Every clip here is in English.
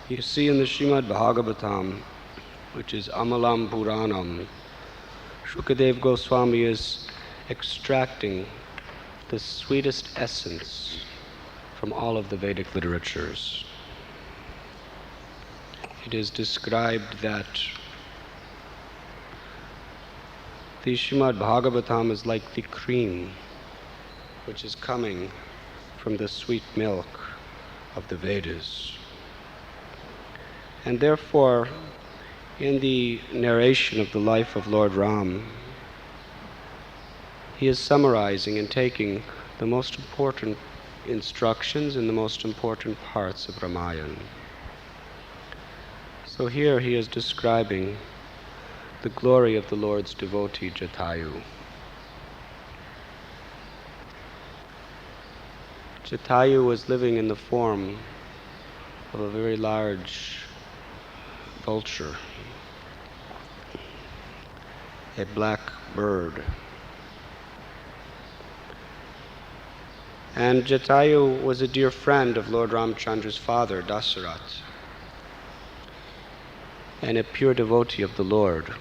You see in the Srimad Bhagavatam, which is Amalam Puranam, Shukadev Goswami is extracting the sweetest essence from all of the Vedic literatures. It is described that the Srimad Bhagavatam is like the cream which is coming from the sweet milk of the Vedas. And therefore, in the narration of the life of Lord Ram, he is summarizing and taking the most important instructions and the most important parts of Ramayana. So here he is describing the glory of the Lord's devotee Jatayu. Jatayu was living in the form of a very large vulture, a black bird. And Jatayu was a dear friend of Lord Ramchandra's father, Dasarath, and a pure devotee of the Lord.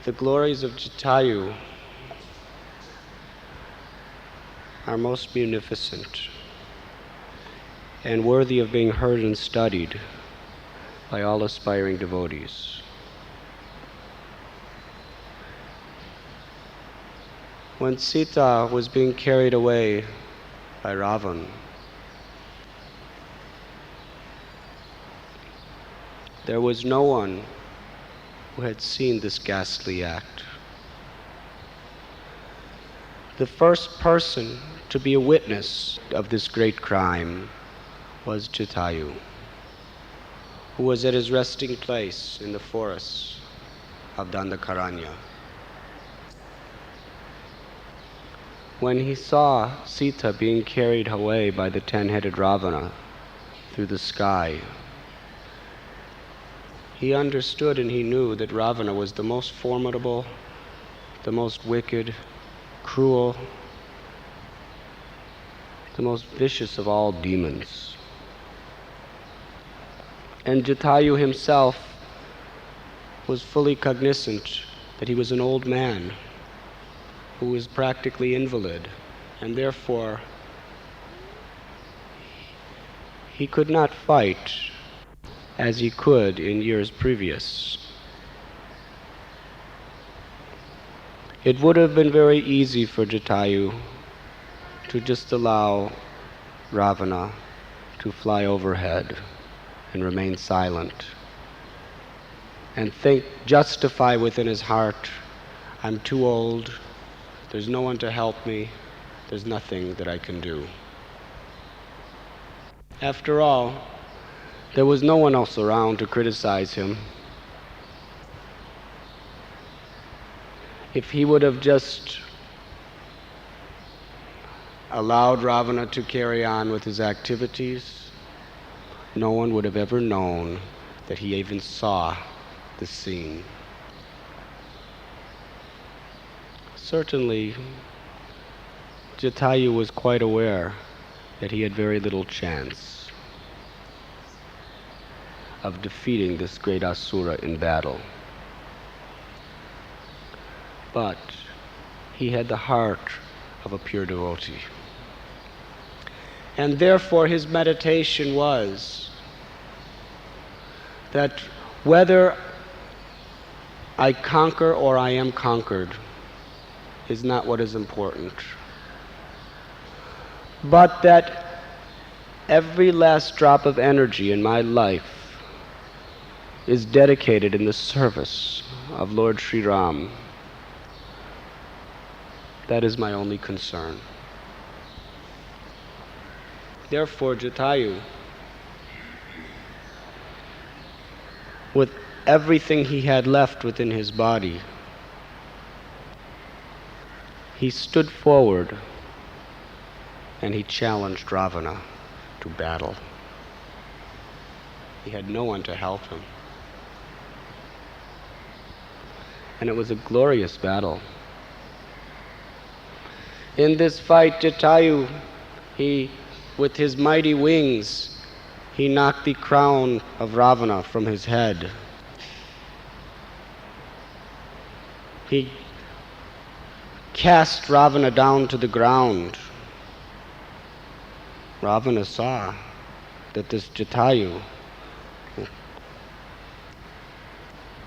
The glories of Jatayu are most munificent and worthy of being heard and studied by all aspiring devotees. When Sita was being carried away by Ravana, there was no one who had seen this ghastly act. The first person to be a witness of this great crime was Jatayu, who was at his resting place in the forests of Dandakaranya. When he saw Sita being carried away by the 10-headed Ravana through the sky, he understood and he knew that Ravana was the most formidable, the most wicked, cruel, the most vicious of all demons. And Jatayu himself was fully cognizant that he was an old man who was practically invalid, and therefore he could not fight as he could in years previous. It would have been very easy for Jatayu to just allow Ravana to fly overhead and remain silent and justify within his heart, I'm too old, there's no one to help me, there's nothing that I can do. After all, there was no one else around to criticize him. If he would have just allowed Ravana to carry on with his activities, no one would have ever known that he even saw the scene. Certainly, Jatayu was quite aware that he had very little chance of defeating this great asura in battle. But he had the heart of a pure devotee. And therefore his meditation was that whether I conquer or I am conquered is not what is important, but that every last drop of energy in my life is dedicated in the service of Lord Sri Ram. That is my only concern. Therefore, Jatayu, with everything he had left within his body, he stood forward and he challenged Ravana to battle. He had no one to help him. And it was a glorious battle. In this fight, Jatayu, he with his mighty wings, he knocked the crown of Ravana from his head. He cast Ravana down to the ground. Ravana saw that this Jatayu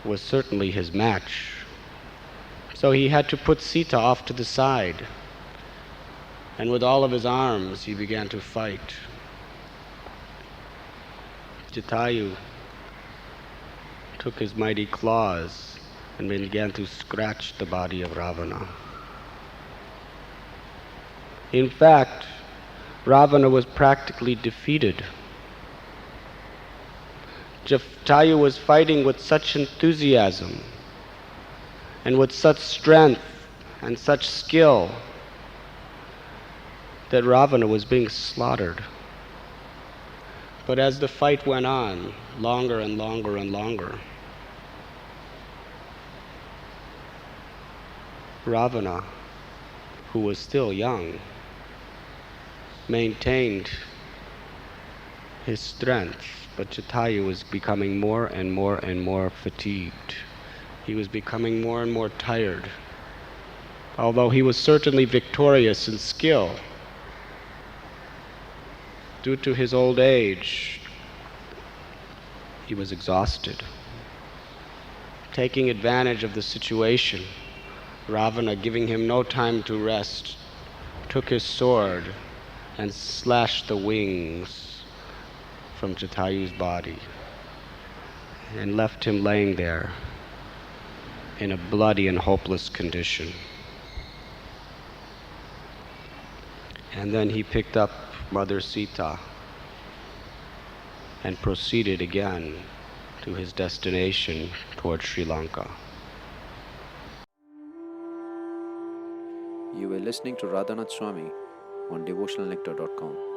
was certainly his match. So he had to put Sita off to the side, and with all of his arms he began to fight. Jatayu took his mighty claws and began to scratch the body of Ravana. In fact, Ravana was practically defeated. Jatayu was fighting with such enthusiasm and with such strength and such skill that Ravana was being slaughtered. But as the fight went on, longer and longer and longer, Ravana, who was still young, maintained his strength, but Jatayu was becoming more and more and more fatigued. He was becoming more and more tired. Although he was certainly victorious in skill, due to his old age, he was exhausted. Taking advantage of the situation, Ravana, giving him no time to rest, took his sword and slashed the wings from Jatayu's body and left him laying there in a bloody and hopeless condition. And then he picked up Mother Sita and proceeded again to his destination towards Sri Lanka. You were listening to Radhanath Swami on devotionalnectar.com.